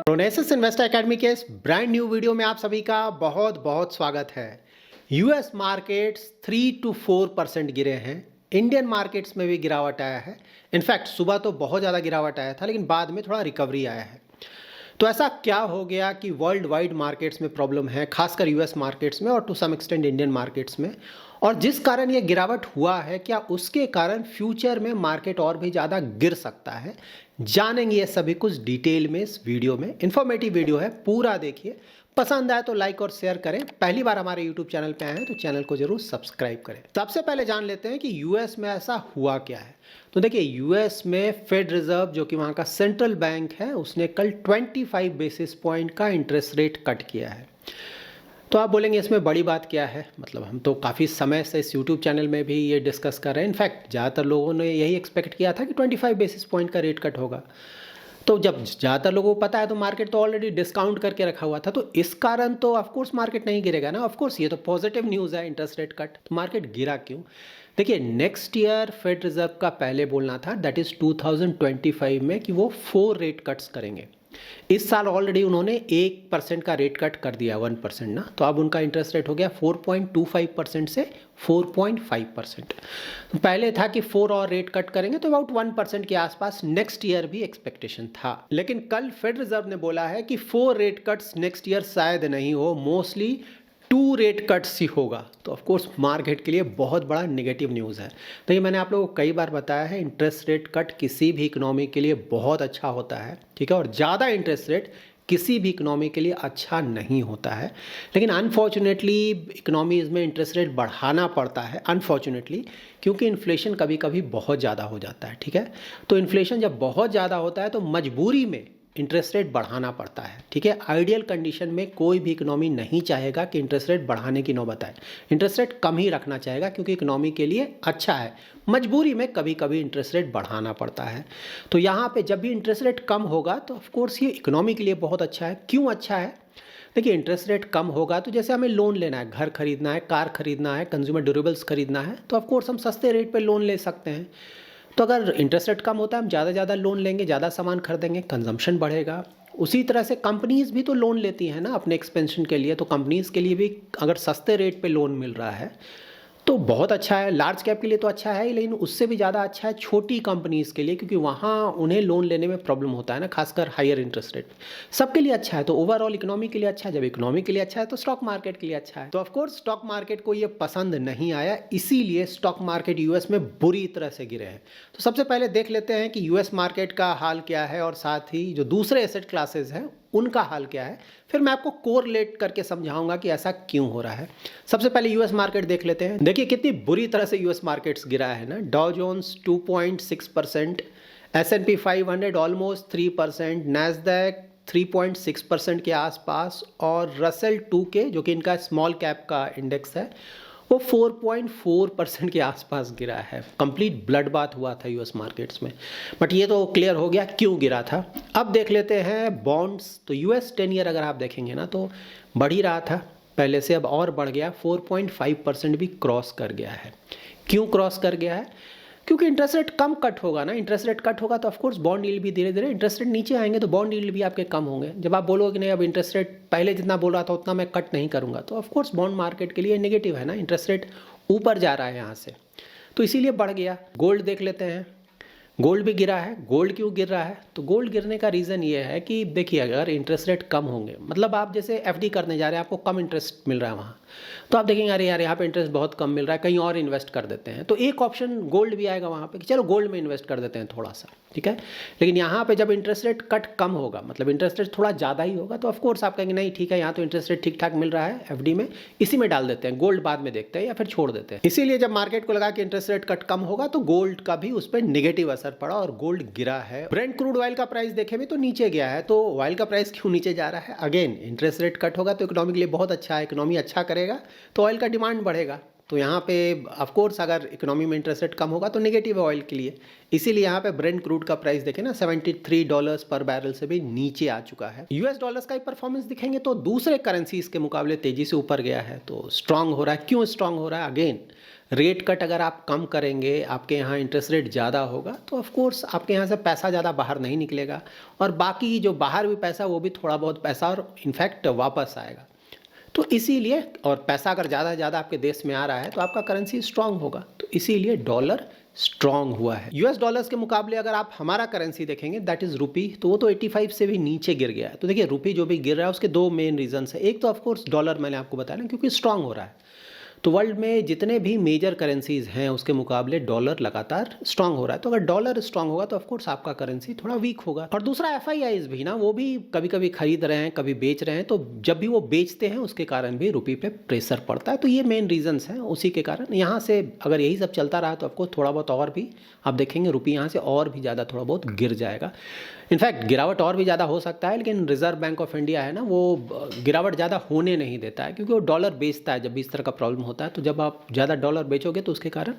प्रोनेसिस investor academy के इस brand new video में आप सभी का बहुत बहुत स्वागत है। यूएस मार्केट्स 3 to 4% गिरे हैं। इंडियन मार्केट्स में भी गिरावट आया है। इनफैक्ट सुबह तो बहुत ज़्यादा गिरावट आया था, लेकिन बाद में थोड़ा रिकवरी आया है। तो ऐसा क्या हो गया कि वर्ल्ड वाइड मार्केट्स में प्रॉब्लम है, खासकर यूएस मार्केट्स में और to some extent Indian markets में, और जिस कारण ये गिरावट हुआ है, क्या उसके कारण फ्यूचर में मार्केट और भी ज़्यादा गिर सकता है? जानेंगे ये सभी कुछ डिटेल में इस वीडियो में। इन्फॉर्मेटिव वीडियो है, पूरा देखिए। पसंद आए तो लाइक और शेयर करें। पहली बार हमारे यूट्यूब चैनल पे आए हैं तो चैनल को जरूर सब्सक्राइब करें। सबसे पहले जान लेते हैं कि यूएस में ऐसा हुआ क्या है। तो देखिए, यूएस में फेड रिजर्व जो कि वहाँ का सेंट्रल बैंक है, उसने कल 25 बेसिस पॉइंट का इंटरेस्ट रेट कट किया है। तो आप बोलेंगे इसमें बड़ी बात क्या है, मतलब हम तो काफ़ी समय से इस यूट्यूब चैनल में भी ये डिस्कस कर रहे हैं। इनफैक्ट ज़्यादातर लोगों ने यही एक्सपेक्ट किया था कि 25 बेसिस पॉइंट का रेट कट होगा। तो जब ज़्यादातर लोगों को पता है तो मार्केट तो ऑलरेडी डिस्काउंट करके रखा हुआ था, तो इस कारण तो ऑफकोर्स मार्केट नहीं गिरेगा ना। ऑफकोर्स ये तो पॉजिटिव न्यूज़ है, इंटरेस्ट रेट कट। तो मार्केट गिरा क्यों? देखिए, नेक्स्ट ईयर फेड रिजर्व का पहले बोलना था, दैट इज़ 2025 में, कि वो 4 रेट कट्स करेंगे। इस साल ऑलरेडी उन्होंने 1% का रेट कट कर दिया, 1% ना। तो अब उनका इंटरेस्ट रेट हो गया 4.25% से 4.5%। तो पहले था कि 4 और रेट कट करेंगे, तो अबाउट 1% के आसपास नेक्स्ट ईयर भी एक्सपेक्टेशन था। लेकिन कल फेड रिजर्व ने बोला है कि 4 रेट कट्स नेक्स्ट ईयर शायद नहीं हो, मोस्टली 2 रेट कट्स ही होगा। तो ऑफकोर्स मार्केट के लिए बहुत बड़ा नेगेटिव न्यूज़ है। तो ये मैंने आप लोगों को कई बार बताया है, इंटरेस्ट रेट कट किसी भी इकोनॉमी के लिए बहुत अच्छा होता है, ठीक है। और ज़्यादा इंटरेस्ट रेट किसी भी इकोनॉमी के लिए अच्छा नहीं होता है। लेकिन अनफॉर्चुनेटली इकोनॉमीज़ में इंटरेस्ट रेट बढ़ाना पड़ता है, अनफॉर्चुनेटली, क्योंकि इन्फ्लेशन कभी कभी बहुत ज़्यादा हो जाता है, ठीक है। तो इन्फ्लेशन जब बहुत ज़्यादा होता है तो मजबूरी में इंटरेस्ट रेट बढ़ाना पड़ता है, ठीक है। आइडियल कंडीशन में कोई भी इकोनॉमी नहीं चाहेगा कि इंटरेस्ट रेट बढ़ाने की नौबत आए। इंटरेस्ट रेट कम ही रखना चाहेगा, क्योंकि इकोनॉमी के लिए अच्छा है। मजबूरी में कभी कभी इंटरेस्ट रेट बढ़ाना पड़ता है। तो यहाँ पे जब भी इंटरेस्ट रेट कम होगा तो ऑफकोर्स ये इकोनॉमी के लिए बहुत अच्छा है। क्यों अच्छा है? देखिए, इंटरेस्ट रेट कम होगा तो जैसे हमें लोन लेना है, घर खरीदना है, कार खरीदना है, कंज्यूमर ड्यूरेबल्स खरीदना है, तो ऑफकोर्स हम सस्ते रेट पे लोन ले सकते हैं। तो अगर इंटरेस्ट रेट कम होता है, हम ज़्यादा लोन लेंगे, ज़्यादा सामान खरीदेंगे, कंजम्पशन बढ़ेगा। उसी तरह से कंपनीज़ भी तो लोन लेती हैं ना अपने एक्सपेंशन के लिए। तो कंपनीज़ के लिए भी अगर सस्ते रेट पे लोन मिल रहा है तो बहुत अच्छा है। लार्ज कैप के लिए तो अच्छा है ही, लेकिन उससे भी ज़्यादा अच्छा है छोटी कंपनीज़ के लिए, क्योंकि वहाँ उन्हें लोन लेने में प्रॉब्लम होता है ना, खासकर हायर इंटरेस्ट रेट। सबके लिए अच्छा है। तो ओवरऑल इकोनॉमी के लिए अच्छा है। जब इकोनॉमी के लिए अच्छा है तो स्टॉक मार्केट के लिए अच्छा है। तो ऑफकोर्स स्टॉक मार्केट को ये पसंद नहीं आया, इसीलिए स्टॉक मार्केट यूएस में बुरी तरह से गिरे हैं। तो सबसे पहले देख लेते हैं कि यूएस मार्केट का हाल क्या है, और साथ ही जो दूसरे एसेट क्लासेज हैं उनका हाल क्या है। फिर मैं आपको कोरिलेट करके समझाऊंगा कि ऐसा क्यों हो रहा है। सबसे पहले यूएस मार्केट देख लेते हैं। देखिए कितनी बुरी तरह से यूएस मार्केट्स गिरा है ना। डॉ जोन्स 2.6%, S&P 500 ऑलमोस्ट 3%, नैस्डैक 3.6% के आसपास, और रसेल 2 के जो कि इनका स्मॉल कैप का इंडेक्स है, वो 4.4% के आसपास गिरा है। कंप्लीट ब्लड बाथ हुआ था यूएस मार्केट्स में। बट ये तो क्लियर हो गया क्यों गिरा था। अब देख लेते हैं बॉन्ड्स। तो यूएस 10 ईयर अगर आप देखेंगे ना तो बढ़ ही रहा था पहले से, अब और बढ़ गया, 4.5% भी क्रॉस कर गया है। क्यों क्रॉस कर गया है? क्योंकि इंटरेस्ट रेट कम कट होगा ना। इंटरेस्ट रेट कट होगा तो ऑफकोर्स बॉन्ड यील्ड भी धीरे धीरे, इंटरेस्ट रेट नीचे आएंगे तो बॉन्ड यील्ड भी आपके कम होंगे। जब आप बोलोगे कि नहीं, अब इंटरेस्ट रेट पहले जितना बोल रहा था उतना मैं कट नहीं करूंगा, तो ऑफकोर्स बॉन्ड मार्केट के लिए नेगेटिव है ना। इंटरेस्ट रेट ऊपर जा रहा है यहाँ से, तो इसीलिए बढ़ गया। गोल्ड देख लेते हैं। गोल्ड भी गिरा है। गोल्ड क्यों गिर रहा है? तो गोल्ड गिरने का रीज़न ये है कि देखिए, अगर इंटरेस्ट रेट कम होंगे, मतलब आप जैसे एफडी करने जा रहे हैं, आपको कम इंटरेस्ट मिल रहा है वहाँ, तो आप देखेंगे अरे यार यहाँ पे इंटरेस्ट बहुत कम मिल रहा है, कहीं और इन्वेस्ट कर देते हैं। तो एक ऑप्शन गोल्ड भी आएगा वहाँ पे कि चलो गोल्ड में इन्वेस्ट कर देते हैं थोड़ा सा, ठीक है। लेकिन यहाँ पे जब इंटरेस्ट रेट कट कम होगा, मतलब इंटरेस्ट रेट थोड़ा ज़्यादा ही होगा, तो ऑफकोर्स आप कहेंगे नहीं ठीक है, यहाँ तो इंटरेस्ट रेट ठीक ठाक मिल रहा है एफडी में, इसी में डाल देते हैं, गोल्ड बाद में देखते हैं या फिर छोड़ देते हैं। इसीलिए जब मार्केट को लगा कि इंटरेस्ट रेट कट कम होगा तो गोल्ड का भी उस पर नेगेटिव असर पड़ा और गोल्ड गिरा है। ब्रेंट क्रूड ऑयल का प्राइस देखे भी तो नीचे गया है। तो ऑयल का प्राइस क्यों नीचे जा रहा है? अगेन, इंटरेस्ट रेट कट होगा तो इकोनॉमी के लिए बहुत अच्छा है। इकोनॉमी अच्छा करेगा तो ऑयल का डिमांड बढ़ेगा। तो यहाँ पे ऑफकोर्स अगर इकोनॉमी में इंटरेस्ट रेट कम होगा तो नेगेटिव है ऑयल के लिए। इसीलिए यहाँ पे ब्रेंट क्रूड का प्राइस देखें ना, $73 पर बैरल से भी नीचे आ चुका है। यूएस डॉलर्स का परफॉर्मेंस दिखेंगे तो दूसरे करेंसीज के मुकाबले तेजी से ऊपर गया है, तो स्ट्रांग हो रहा है। क्यों स्ट्रांग हो रहा है? अगेन रेट कट अगर आप कम करेंगे, आपके यहाँ इंटरेस्ट रेट ज़्यादा होगा, तो ऑफ कोर्स आपके यहाँ से पैसा ज़्यादा बाहर नहीं निकलेगा, और बाकी जो बाहर भी पैसा वो भी थोड़ा बहुत पैसा और इनफैक्ट वापस आएगा। तो इसीलिए, और पैसा अगर ज़्यादा ज़्यादा आपके देश में आ रहा है तो आपका करेंसी स्ट्रांग होगा, तो इसीलिए डॉलर स्ट्रांग हुआ है। यूएस डॉलर्स के मुकाबले अगर आप हमारा करेंसी देखेंगे, दैट इज़ रुपी, तो वो तो 85 से भी नीचे गिर गया है। तो देखिए रुपी जो भी गिर रहा है उसके दो मेन रीजंस है। एक तो ऑफकोर्स डॉलर, मैंने आपको बताया ना, क्योंकि स्ट्रांग हो रहा है। तो वर्ल्ड में जितने भी मेजर करेंसीज हैं उसके मुकाबले डॉलर लगातार स्ट्रांग हो रहा है। तो अगर डॉलर स्ट्रांग होगा तो ऑफकोर्स आपका करेंसी थोड़ा वीक होगा। और दूसरा एफआईआईज भी ना, वो भी कभी कभी खरीद रहे हैं, कभी बेच रहे हैं, तो जब भी वो बेचते हैं उसके कारण भी रुपये पे प्रेशर पड़ता है। तो ये मेन रीजंस हैं, उसी के कारण यहाँ से अगर यही सब चलता रहा तो आपको थोड़ा बहुत और भी आप देखेंगे रुपये यहाँ से और भी ज़्यादा थोड़ा बहुत गिर जाएगा। इनफैक्ट गिरावट और भी ज़्यादा हो सकता है, लेकिन रिजर्व बैंक ऑफ इंडिया है ना, वो गिरावट ज़्यादा होने नहीं देता है, क्योंकि वो डॉलर बेचता है जब भी इस तरह का प्रॉब्लम होता है। तो जब आप ज़्यादा डॉलर बेचोगे तो उसके कारण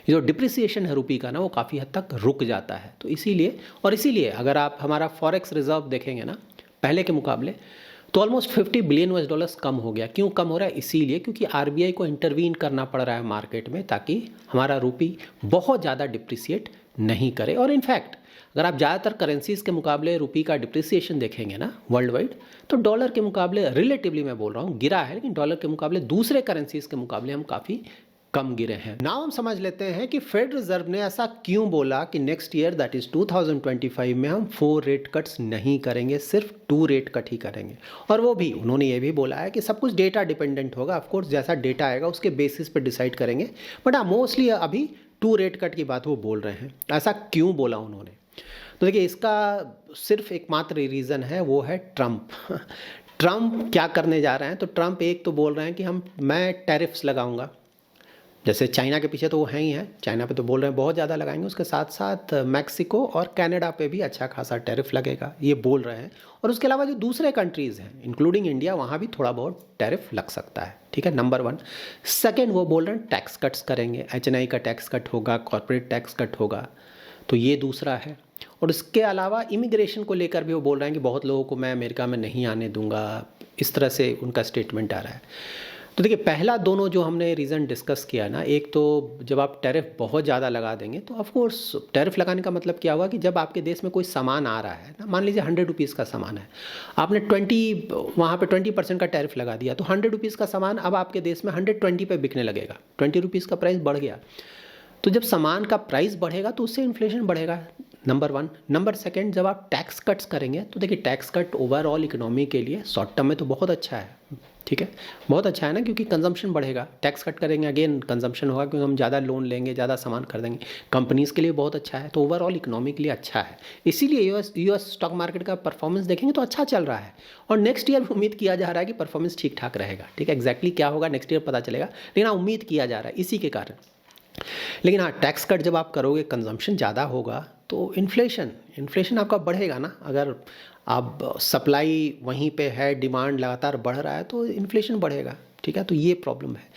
जो डिप्रिसिएशन है रुपये का ना, वो काफ़ी हद तक रुक जाता है। तो इसीलिए अगर आप हमारा फॉरेक्स रिजर्व देखेंगे ना पहले के मुकाबले, तो ऑलमोस्ट 50 बिलियन यूएस डॉलर्स कम हो गया। क्यों कम हो रहा है? इसीलिए क्योंकि आरबीआई को इंटरवीन करना पड़ रहा है मार्केट में, ताकि हमारा रुपये बहुत ज़्यादा डिप्रिसिएट नहीं करे। और इनफैक्ट अगर आप ज़्यादातर करेंसीज के मुकाबले रुपये का डिप्रिसिएशन देखेंगे ना वर्ल्ड वाइड, तो डॉलर के मुकाबले रिलेटिवली मैं बोल रहा हूँ गिरा है, लेकिन डॉलर के मुकाबले दूसरे करेंसीज के मुकाबले हम काफ़ी कम गिरे हैं। नाउ हम समझ लेते हैं कि फेड रिजर्व ने ऐसा क्यों बोला कि नेक्स्ट ईयर दैट इज 2025 में हम 4 रेट कट्स नहीं करेंगे, सिर्फ 2 रेट कट ही करेंगे। और वो भी उन्होंने ये भी बोला है कि सब कुछ डेटा डिपेंडेंट होगा, ऑफकोर्स जैसा डेटा आएगा उसके बेसिस पे डिसाइड करेंगे, बट हाँ मोस्टली अभी 2 रेट कट की बात वो बोल रहे हैं। ऐसा क्यों बोला उन्होंने? तो देखिए इसका सिर्फ एकमात्र रीज़न है, वो है ट्रंप। ट्रंप क्या करने जा रहे हैं? तो ट्रंप एक तो बोल रहे हैं कि मैं टैरिफ्स लगाऊंगा, जैसे चाइना के पीछे तो वो हैं ही हैं, चाइना पे तो बोल रहे हैं बहुत ज़्यादा लगाएंगे, उसके साथ साथ मैक्सिको और कनाडा पे भी अच्छा खासा टैरिफ लगेगा, ये बोल रहे हैं। और उसके अलावा जो दूसरे कंट्रीज़ हैं इंक्लूडिंग इंडिया, वहाँ भी थोड़ा बहुत टैरिफ लग सकता है, ठीक है, नंबर 1। सेकेंड वो बोल रहे हैं टैक्स कट्स करेंगे, HNI का टैक्स कट होगा, कॉर्पोरेट टैक्स कट होगा, तो ये दूसरा है। और इसके अलावा इमिग्रेशन को लेकर भी वो बोल रहे हैं कि बहुत लोगों को मैं अमेरिका में नहीं आने दूंगा, इस तरह से उनका स्टेटमेंट आ रहा है। तो देखिए पहला दोनों जो हमने रीज़न डिस्कस किया ना, एक तो जब आप टैरिफ बहुत ज़्यादा लगा देंगे तो ऑफकोर्स टैरिफ लगाने का मतलब क्या हुआ कि जब आपके देश में कोई सामान आ रहा है ना, मान लीजिए 100 रुपीज़ का सामान है, आपने 20% का टैरिफ लगा दिया, तो 100 रुपीज़ का सामान अब आपके देश में 120 पे बिकने लगेगा, 20 रुपीज़ का प्राइस बढ़ गया। तो जब सामान का प्राइस बढ़ेगा तो उससे इन्फ्लेशन बढ़ेगा, नंबर 1। नंबर 2, जब आप टैक्स कट्स करेंगे तो देखिए टैक्स कट ओवरऑल इकोनॉमी के लिए शॉर्ट टर्म में तो बहुत अच्छा है, ठीक है, बहुत अच्छा है ना, क्योंकि कंजम्पशन बढ़ेगा। टैक्स कट करेंगे, अगेन कंजम्पशन होगा, क्योंकि हम ज़्यादा लोन लेंगे, ज़्यादा सामान खरीदेंगे, कंपनीज़ के लिए बहुत अच्छा है, तो ओवरऑल इकोनॉमी के लिए अच्छा है। इसीलिए यूएस स्टॉक मार्केट का परफॉर्मेंस देखेंगे तो अच्छा चल रहा है, और नेक्स्ट ईयर उम्मीद किया जा रहा है कि परफॉर्मेंस ठीक ठाक रहेगा, ठीक है। एग्जैक्टली क्या होगा नेक्स्ट ईयर पता चलेगा, लेकिन हाँ उम्मीद किया जा रहा है इसी के कारण। लेकिन हाँ टैक्स कट जब आप करोगे, कंजम्पशन ज़्यादा होगा, तो इन्फ्लेशन आपका बढ़ेगा ना। अगर आप सप्लाई वहीं पे है, डिमांड लगातार बढ़ रहा है, तो इन्फ्लेशन बढ़ेगा, ठीक है। तो ये प्रॉब्लम है।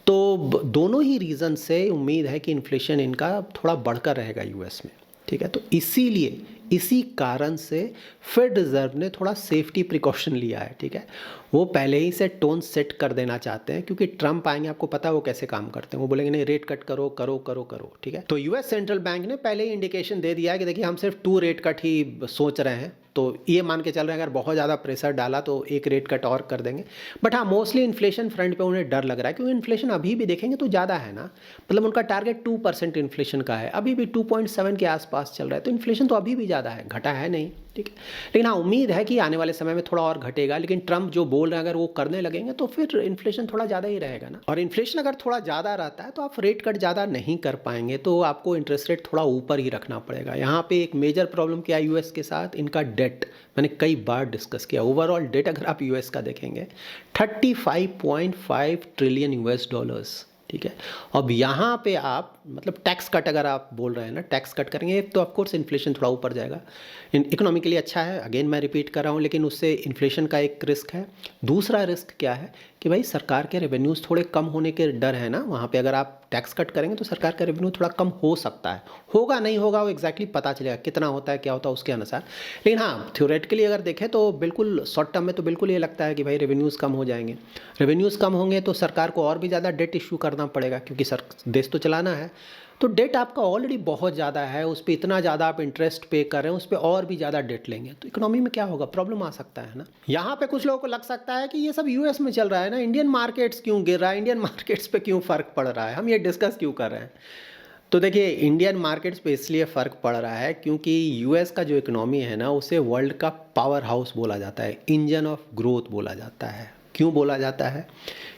तो दोनों ही रीज़न से उम्मीद है कि इन्फ्लेशन इनका थोड़ा बढ़कर रहेगा यूएस में, ठीक है। तो इसीलिए इसी कारण से फेड रिजर्व ने थोड़ा सेफ्टी प्रिकॉशन लिया है, ठीक है। वो पहले ही से टोन सेट कर देना चाहते हैं, क्योंकि ट्रंप आएंगे, आपको पता है वो कैसे काम करते हैं, वो बोलेंगे नहीं रेट कट करो करो करो करो, ठीक है। तो यूएस सेंट्रल बैंक ने पहले ही इंडिकेशन दे दिया है कि देखिए हम सिर्फ 2 रेट कट ही सोच रहे हैं, तो ये मान के चल रहे हैं अगर बहुत ज़्यादा प्रेशर डाला तो 1 रेट कट और कर देंगे। बट हाँ मोस्टली इन्फ्लेशन फ्रंट पे उन्हें डर लग रहा है, क्योंकि इन्फ्लेशन अभी भी देखेंगे तो ज़्यादा है ना, मतलब उनका टारगेट 2% इन्फ्लेशन का है, अभी भी 2.7 के आसपास चल रहा है, तो इन्फ्लेशन तो अभी भी ज़्यादा है, घटा है नहीं, ठीक है। लेकिन हाँ उम्मीद है कि आने वाले समय में थोड़ा और घटेगा, लेकिन ट्रंप जो बोल रहे हैं अगर वो करने लगेंगे तो फिर इन्फ्लेशन थोड़ा ज़्यादा ही रहेगा ना। और इन्फ्लेशन अगर थोड़ा ज़्यादा रहता है तो आप रेट कट ज़्यादा नहीं कर पाएंगे, तो आपको इंटरेस्ट रेट थोड़ा ऊपर ही रखना पड़ेगा। यहाँ पे एक मेजर प्रॉब्लम क्या है यूएस के साथ, इनका डेट, मैंने कई बार डिस्कस किया। ओवरऑल डेट अगर आप यूएस का देखेंगे 35.5 ट्रिलियन यूएस डॉलर्स, ठीक है। अब यहाँ पे आप मतलब टैक्स कट अगर आप बोल रहे हैं ना, टैक्स कट करेंगे तो ऑफकोर्स इन्फ्लेशन थोड़ा ऊपर जाएगा, इकोनॉमी के लिए अच्छा है, अगेन मैं रिपीट कर रहा हूँ, लेकिन उससे इन्फ्लेशन का एक रिस्क है। दूसरा रिस्क क्या है कि भाई सरकार के रेवेन्यूज़ थोड़े कम होने के डर है ना, वहाँ पे अगर आप टैक्स कट करेंगे तो सरकार का रेवेन्यू थोड़ा कम हो सकता है, होगा नहीं होगा वो एग्जैक्टली पता चलेगा, कितना होता है क्या होता है उसके अनुसार। लेकिन हाँ, थ्योरेटिकली अगर देखें तो बिल्कुल शॉर्ट टर्म में तो बिल्कुल ये लगता है कि भाई रेवेन्यूज़ कम हो जाएंगे। रेवेन्यूज़ कम होंगे तो सरकार को और भी ज़्यादा डेट इशू करना पड़ेगा, क्योंकि देश तो चलाना है। तो डेट आपका ऑलरेडी बहुत ज़्यादा है, उस पर इतना ज़्यादा आप इंटरेस्ट पे कर रहे हैं, उस पर और भी ज़्यादा डेट लेंगे तो इकोनॉमी में क्या होगा, प्रॉब्लम आ सकता है ना। यहाँ पे कुछ लोगों को लग सकता है कि ये सब यूएस में चल रहा है ना, इंडियन मार्केट्स क्यों गिर रहा है, इंडियन मार्केट्स पे क्यों फ़र्क पड़ रहा है, हम ये डिस्कस क्यों कर रहे हैं। तो देखिए, इंडियन मार्केट्स पे इसलिए फ़र्क पड़ रहा है क्योंकि यूएस का जो इकोनॉमी है ना, उसे वर्ल्ड का पावर हाउस बोला जाता है, इंजन ऑफ ग्रोथ बोला जाता है। क्यों बोला जाता है?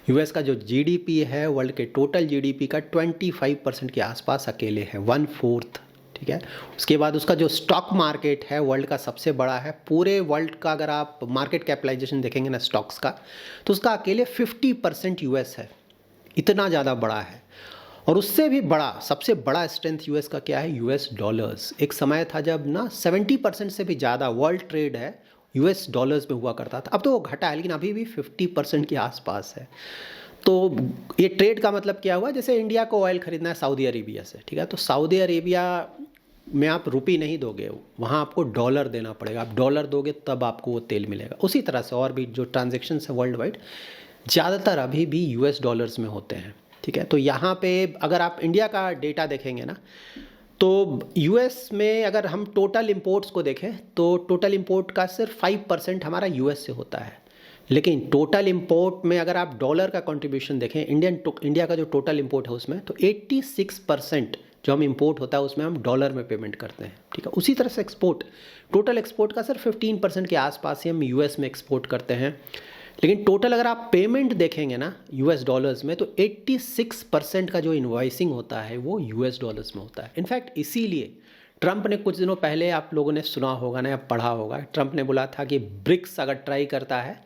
यूएस का जो जीडीपी है, वर्ल्ड के टोटल जीडीपी का 25% के आसपास अकेले है, 1/4, ठीक है। उसके बाद उसका जो स्टॉक मार्केट है वर्ल्ड का सबसे बड़ा है, पूरे वर्ल्ड का अगर आप मार्केट कैपिटलाइजेशन देखेंगे ना स्टॉक्स का, तो उसका अकेले 50% यूएस है, इतना ज़्यादा बड़ा है। और उससे भी बड़ा, सबसे बड़ा स्ट्रेंथ यूएस का क्या है? US dollars. एक समय था जब ना 70% से भी ज़्यादा वर्ल्ड ट्रेड है यूएस डॉलर्स में हुआ करता था, अब तो वो घटा है, लेकिन अभी भी 50% के आसपास है। तो ये ट्रेड का मतलब क्या हुआ? जैसे इंडिया को ऑयल खरीदना है सऊदी अरेबिया से, ठीक है, तो सऊदी अरेबिया में आप रुपी नहीं दोगे, वहाँ आपको डॉलर देना पड़ेगा, आप डॉलर दोगे तब आपको वो तेल मिलेगा। उसी तरह से और भी जो ट्रांजेक्शन है वर्ल्ड वाइड, ज़्यादातर अभी भी यूएस डॉलर्स में होते हैं, ठीक है। तो यहाँ पे अगर आप इंडिया का डेटा देखेंगे ना, तो यूएस में अगर हम टोटल इंपोर्ट्स को देखें तो टोटल इंपोर्ट का सिर्फ 5% हमारा यूएस से होता है। लेकिन टोटल इंपोर्ट में अगर आप डॉलर का कंट्रीब्यूशन देखें, इंडिया का जो टोटल इंपोर्ट है उसमें, तो 86% जो हम इंपोर्ट होता है उसमें हम डॉलर में पेमेंट करते हैं, ठीक है। उसी तरह से एक्सपोर्ट, टोटल एक्सपोर्ट का सिर्फ 15% के आसपास ही हम यूएस में एक्सपोर्ट करते हैं। लेकिन टोटल अगर आप पेमेंट देखेंगे ना यूएस डॉलर्स में, तो 86% का जो इन्वॉइसिंग होता है वो यूएस डॉलर्स में होता है। इनफैक्ट इसीलिए ट्रंप ने कुछ दिनों पहले, आप लोगों ने सुना होगा ना या पढ़ा होगा, ट्रंप ने बोला था कि ब्रिक्स अगर ट्राई करता है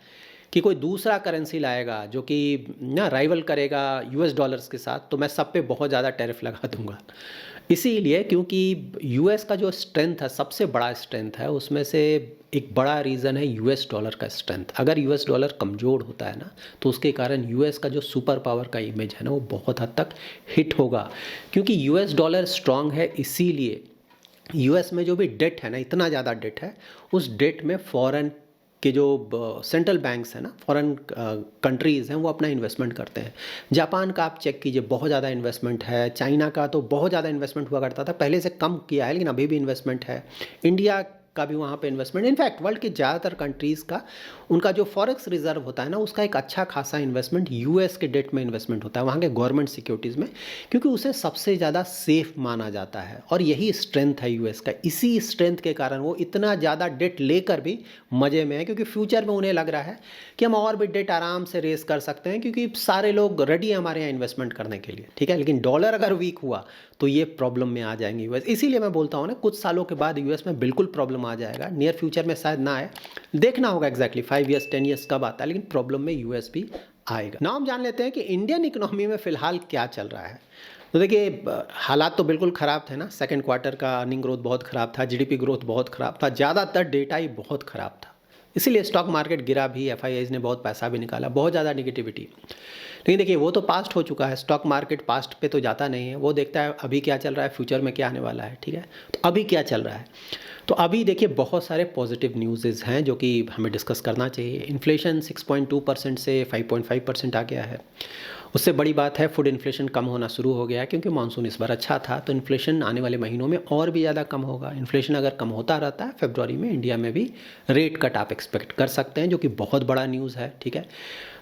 कि कोई दूसरा करेंसी लाएगा जो कि ना राइवल करेगा यूएस डॉलर्स के साथ, तो मैं सब पे बहुत ज़्यादा टैरिफ लगा दूंगा। इसीलिए क्योंकि यूएस का जो स्ट्रेंथ है, सबसे बड़ा स्ट्रेंथ है, उसमें से एक बड़ा रीज़न है यूएस डॉलर का स्ट्रेंथ। अगर यूएस डॉलर कमज़ोर होता है ना, तो उसके कारण यूएस का जो सुपर पावर का इमेज है ना, वो बहुत हद तक हिट होगा। क्योंकि यूएस डॉलर स्ट्रांग है, इसीलिए यूएस में जो भी डेट है ना, इतना ज़्यादा डेट है, उस डेट में फॉरेन के जो सेंट्रल बैंक्स हैं ना, फॉरेन कंट्रीज़ हैं, वो अपना इन्वेस्टमेंट करते हैं। जापान का आप चेक कीजिए, बहुत ज़्यादा इन्वेस्टमेंट है। चाइना का तो बहुत ज़्यादा इन्वेस्टमेंट हुआ करता था, पहले से कम किया है लेकिन अभी भी इन्वेस्टमेंट है। इंडिया का भी वहाँ पे इन्वेस्टमेंट, इनफैक्ट वर्ल्ड के ज़्यादातर कंट्रीज़ का उनका जो फॉरेक्स रिजर्व होता है ना, उसका एक अच्छा खासा इन्वेस्टमेंट यूएस के डेट में इन्वेस्टमेंट होता है, वहाँ के गवर्नमेंट सिक्योरिटीज़ में, क्योंकि उसे सबसे ज़्यादा सेफ माना जाता है। और यही स्ट्रेंथ है यूएस का, इसी स्ट्रेंथ के कारण वो इतना ज़्यादा डेट लेकर भी मज़े में है, क्योंकि फ्यूचर में उन्हें लग रहा है कि हम और भी डेट आराम से रेस कर सकते हैं, क्योंकि सारे लोग रेडी हैं हमारे यहाँ इन्वेस्टमेंट करने के लिए, ठीक है। लेकिन डॉलर अगर वीक हुआ तो ये प्रॉब्लम में आ जाएंगे यूएस। इसीलिए मैं बोलता हूँ ना, कुछ सालों के बाद यूएस में बिल्कुल प्रॉब्लम आ जाएगा, नियर फ्यूचर में शायद ना आए, देखना होगा एग्जैक्टली 5 ईयर्स 10 ईयर्स कब आता है, लेकिन प्रॉब्लम में यूएस भी आएगा। नाउ हम जान लेते हैं कि इंडियन इकोनॉमी में फिलहाल क्या चल रहा है। तो देखिए, हालात तो बिल्कुल ख़राब थे ना, सेकेंड क्वार्टर का अर्निंग ग्रोथ बहुत ख़राब था, जीडीपी ग्रोथ बहुत ख़राब था, ज़्यादातर डेटा ही बहुत ख़राब था, इसीलिए स्टॉक मार्केट गिरा भी, एफआईआईज ने बहुत पैसा भी निकाला, बहुत ज़्यादा निगेटिविटी। लेकिन देखिए, वो तो पास्ट हो चुका है, स्टॉक मार्केट पास्ट पे तो जाता नहीं है, वो देखता है अभी क्या चल रहा है, फ्यूचर में क्या आने वाला है, ठीक है। तो अभी क्या चल रहा है, तो अभी देखिए बहुत सारे पॉजिटिव न्यूज़ हैं जो कि हमें डिस्कस करना चाहिए। इन्फ्लेशन 6.2% से 5.5% आ गया है। उससे बड़ी बात है, फूड इन्फ्लेशन कम होना शुरू हो गया है, क्योंकि मानसून इस बार अच्छा था, तो इन्फ्लेशन आने वाले महीनों में और भी ज़्यादा कम होगा। इन्फ्लेशन अगर कम होता रहता है, फरवरी में इंडिया में भी रेट कट आप एक्सपेक्ट कर सकते हैं, जो कि बहुत बड़ा न्यूज़ है, ठीक है।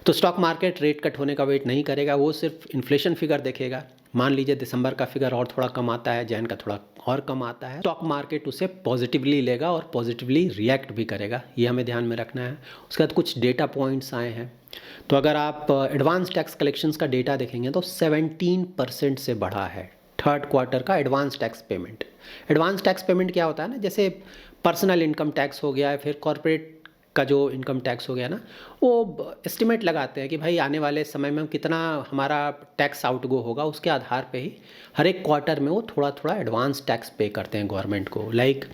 तो स्टॉक मार्केट रेट कट होने का वेट नहीं करेगा, वो सिर्फ इन्फ्लेशन फिगर देखेगा। मान लीजिए दिसंबर का फिगर और थोड़ा कम आता है, जैन का थोड़ा और कम आता है, स्टॉक मार्केट उसे पॉजिटिवली लेगा और पॉजिटिवली रिएक्ट भी करेगा, ये हमें ध्यान में रखना है। उसके बाद कुछ डेटा पॉइंट्स आए हैं, तो अगर आप एडवांस टैक्स कलेक्शंस का डेटा देखेंगे तो 17% से बढ़ा है थर्ड क्वार्टर का advance tax payment. Advance tax payment क्या होता है ना, जैसे पर्सनल इनकम टैक्स हो गया, फिर कॉर्पोरेट का जो इनकम टैक्स हो गया ना, वो एस्टिमेट लगाते हैं कि भाई आने वाले समय में कितना हमारा टैक्स आउटगो होगा, उसके आधार पे ही हर एक क्वार्टर में वो थोड़ा थोड़ा एडवांस टैक्स पे करते हैं गवर्नमेंट को। लाइक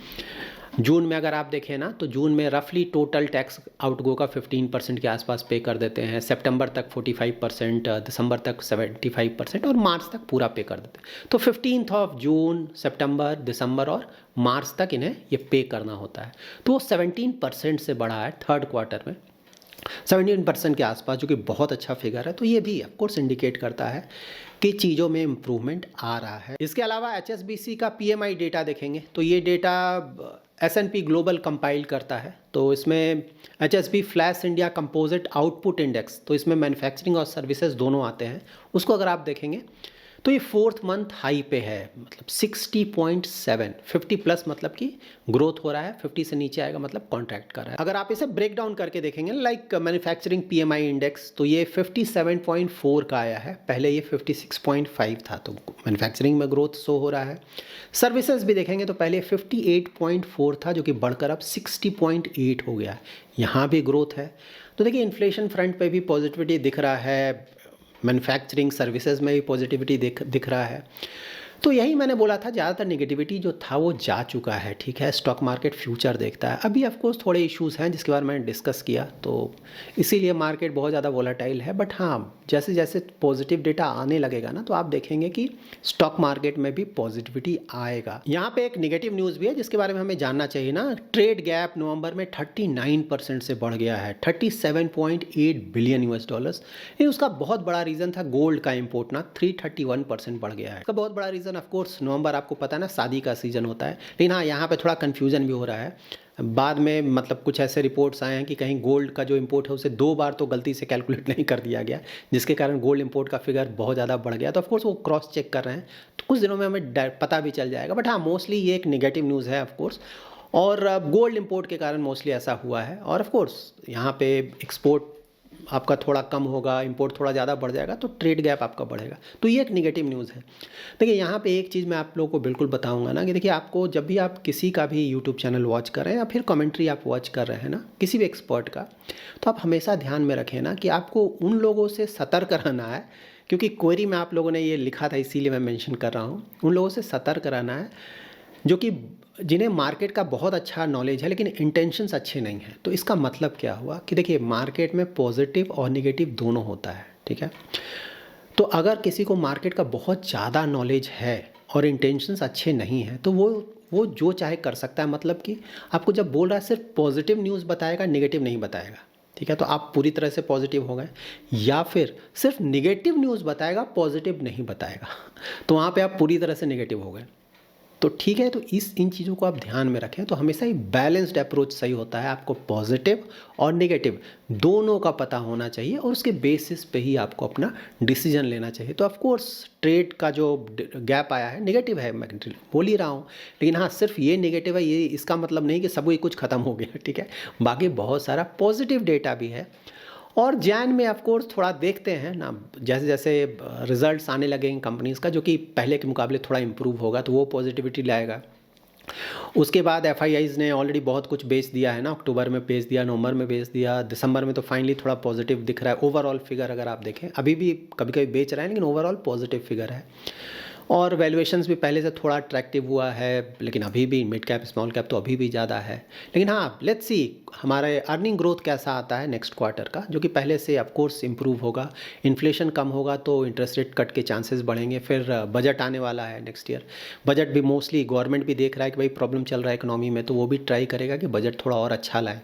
जून में अगर आप देखें ना तो जून में रफली टोटल टैक्स आउटगो का 15% के आसपास पे कर देते हैं, सितंबर तक 45%, दिसंबर तक 75% और मार्च तक पूरा पे कर देते हैं। तो 15 जून, सितंबर, दिसंबर और मार्च तक इन्हें ये पे करना होता है। तो वो 17% से बढ़ा है थर्ड क्वार्टर में, 17% के आसपास, जो कि बहुत अच्छा फिगर है। तो ये भी ऑफकोर्स इंडिकेट करता है कि चीज़ों में इम्प्रूवमेंट आ रहा है। इसके अलावा HSBC का PMI डेटा देखेंगे तो ये डेटा S&P ग्लोबल कंपाइल करता है। तो इसमें HSB flash India composite output index, तो इसमें मैन्युफैक्चरिंग और सर्विसेज दोनों आते हैं, उसको अगर आप देखेंगे तो ये 4th मंथ हाई पे है, मतलब 60.7, 50 प्लस मतलब कि ग्रोथ हो रहा है, 50 से नीचे आएगा मतलब कॉन्ट्रैक्ट कर रहा है। अगर आप इसे ब्रेक डाउन करके देखेंगे लाइक मैन्युफैक्चरिंग PMI इंडेक्स, तो ये 57.4 का आया है, पहले ये 56.5 था, तो मैन्युफैक्चरिंग में ग्रोथ शो हो रहा है। सर्विसेज भी देखेंगे तो पहले 58.4 था, जो कि बढ़कर अब 60.8 हो गया है, यहाँ भी ग्रोथ है। तो देखिए इन्फ्लेशन फ्रंट पे भी पॉजिटिविटी दिख रहा है, मैन्युफैक्चरिंग सर्विसेज में भी पॉजिटिविटी दिख रहा है। तो यही मैंने बोला था, ज़्यादातर नेगेटिविटी जो था वो जा चुका है, ठीक है। स्टॉक मार्केट फ्यूचर देखता है, अभी ऑफकोर्स थोड़े इश्यूज़ हैं जिसके बारे में मैंने डिस्कस किया, तो इसीलिए मार्केट बहुत ज़्यादा वोलेटाइल है। बट हाँ, जैसे जैसे पॉजिटिव डेटा आने लगेगा ना तो आप देखेंगे कि स्टॉक मार्केट में भी पॉजिटिविटी आएगा। यहाँ पे एक नेगेटिव न्यूज़ भी है जिसके बारे में हमें जानना चाहिए ना। ट्रेड गैप नवंबर में 39% से बढ़ गया है, 37.8 बिलियन US डॉलर्स। ये उसका बहुत बड़ा रीज़न था गोल्ड का इम्पोर्ट ना, 331% बढ़ गया है। इसका बहुत बड़ा रीज़न ऑफ कोर्स नवंबर, आपको पता है ना, शादी का सीज़न होता है। लेकिन हाँ, यहाँ पे थोड़ा कन्फ्यूजन भी हो रहा है बाद में, मतलब कुछ ऐसे रिपोर्ट्स आए हैं कि कहीं गोल्ड का जो इंपोर्ट है उसे 2 बार तो गलती से कैलकुलेट नहीं कर दिया गया, जिसके कारण गोल्ड इंपोर्ट का फिगर बहुत ज़्यादा बढ़ गया। तो ऑफकोर्स वो क्रॉस चेक कर रहे हैं, तो कुछ दिनों में हमें पता भी चल जाएगा। बट हाँ, मोस्टली ये एक नेगेटिव न्यूज़ है ऑफकोर्स, और गोल्ड इंपोर्ट के कारण मोस्टली ऐसा हुआ है। और ऑफकोर्स यहाँ पे एक्सपोर्ट आपका थोड़ा कम होगा, इंपोर्ट थोड़ा ज़्यादा बढ़ जाएगा, तो ट्रेड गैप आपका बढ़ेगा। तो ये एक नेगेटिव न्यूज़ है। देखिए यहाँ पे एक चीज़ मैं आप लोगों को बिल्कुल बताऊंगा ना कि देखिए, आपको जब भी आप किसी का भी यूट्यूब चैनल वॉच कर रहे हैं या फिर कमेंट्री आप वॉच कर रहे हैं ना किसी भी एक्सपर्ट का, तो आप हमेशा ध्यान में रखें ना कि आपको उन लोगों से सतर्क रहना है, क्योंकि क्वेरी में आप लोगों ने ये लिखा था इसीलिए मैं मेंशन कर रहा हूँ। उन लोगों से सतर्क रहना है जो कि जिन्हें मार्केट का बहुत अच्छा नॉलेज है लेकिन इंटेंशंस अच्छे नहीं हैं। तो इसका मतलब क्या हुआ कि देखिए, मार्केट में पॉजिटिव और निगेटिव दोनों होता है, ठीक है। तो अगर किसी को मार्केट का बहुत ज़्यादा नॉलेज है और इंटेंशंस अच्छे नहीं हैं तो वो जो चाहे कर सकता है। मतलब कि आपको जब बोल रहा है सिर्फ पॉजिटिव न्यूज़ बताएगा, नेगेटिव नहीं बताएगा, ठीक है। तो आप पूरी तरह से पॉजिटिव हो गए, या फिर सिर्फ नेगेटिव न्यूज़ बताएगा, पॉजिटिव नहीं बताएगा, तो वहाँ पे आप पूरी तरह से नेगेटिव हो गए। तो ठीक है, तो इन चीज़ों को आप ध्यान में रखें। तो हमेशा ही बैलेंस्ड अप्रोच सही होता है। आपको पॉजिटिव और नेगेटिव दोनों का पता होना चाहिए और उसके बेसिस पे ही आपको अपना डिसीजन लेना चाहिए। तो ऑफ कोर्स ट्रेड का जो गैप आया है नेगेटिव है, मैं बोल ही रहा हूँ, लेकिन हाँ, सिर्फ ये नेगेटिव है, ये इसका मतलब नहीं कि सब कुछ ख़त्म हो गया, ठीक है। बाकी बहुत सारा पॉजिटिव डेटा भी है। और जैन में ऑफ कोर्स थोड़ा देखते हैं ना, जैसे जैसे रिजल्ट्स आने लगेंगे कंपनीज़ का, जो कि पहले के मुकाबले थोड़ा इम्प्रूव होगा, तो वो पॉजिटिविटी लाएगा। उसके बाद FIIs ने ऑलरेडी बहुत कुछ बेच दिया है ना, अक्टूबर में बेच दिया, नवंबर में बेच दिया, दिसंबर में तो फाइनली थोड़ा पॉजिटिव दिख रहा है। ओवरऑल फिगर अगर आप देखें, अभी भी कभी कभी बेच रहे हैं लेकिन ओवरऑल पॉजिटिव फिगर है। और वैल्यूएशंस भी पहले से थोड़ा अट्रैक्टिव हुआ है, लेकिन अभी भी मिड कैप स्मॉल कैप तो अभी भी ज़्यादा है। लेकिन हाँ, लेट्स सी हमारे अर्निंग ग्रोथ कैसा आता है नेक्स्ट क्वार्टर का, जो कि पहले से ऑफ कोर्स इम्प्रूव होगा। इन्फ्लेशन कम होगा तो इंटरेस्ट रेट कट के चांसेस बढ़ेंगे। फिर बजट आने वाला है नेक्स्ट ईयर, बजट भी मोस्टली गवर्नमेंट भी देख रहा है कि भाई प्रॉब्लम चल रहा है इकोनॉमी में, तो वो भी ट्राई करेगा कि बजट थोड़ा और अच्छा लाए,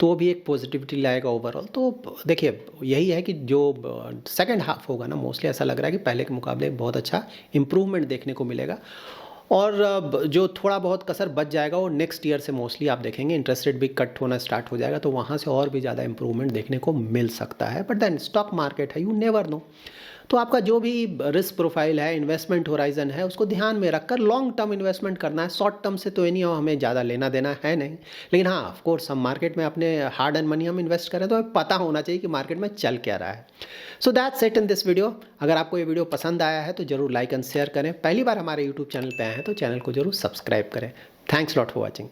तो वो भी एक पॉजिटिविटी लाएगा ओवरऑल। तो देखिए, यही है कि जो सेकंड हाफ होगा ना, मोस्टली ऐसा लग रहा है कि पहले के मुकाबले बहुत अच्छा इम्प्रूवमेंट देखने को मिलेगा। और जो थोड़ा बहुत कसर बच जाएगा वो नेक्स्ट ईयर से मोस्टली आप देखेंगे इंटरेस्ट रेट भी कट होना स्टार्ट हो जाएगा, तो वहाँ से और भी ज़्यादा इंप्रूवमेंट देखने को मिल सकता है। बट देन स्टॉक मार्केट है, यू नेवर नो। तो आपका जो भी रिस्क प्रोफाइल है, इन्वेस्टमेंट होराइजन है, उसको ध्यान में रखकर लॉन्ग टर्म इन्वेस्टमेंट करना है। शॉर्ट टर्म से तो एनी हमें ज़्यादा लेना देना है नहीं, लेकिन हाँ, ऑफ कोर्स हम मार्केट में अपने हार्ड एंड मनी हम इन्वेस्ट करें तो हमें पता होना चाहिए कि मार्केट में चल क्या रहा है। So that's it in this video. अगर आपको ये वीडियो पसंद आया है तो जरूर लाइक एंड शेयर करें। पहली बार हमारे यूट्यूब चैनल पर आए हैं तो चैनल को जरूर सब्सक्राइब करें। Thanks lot for watching.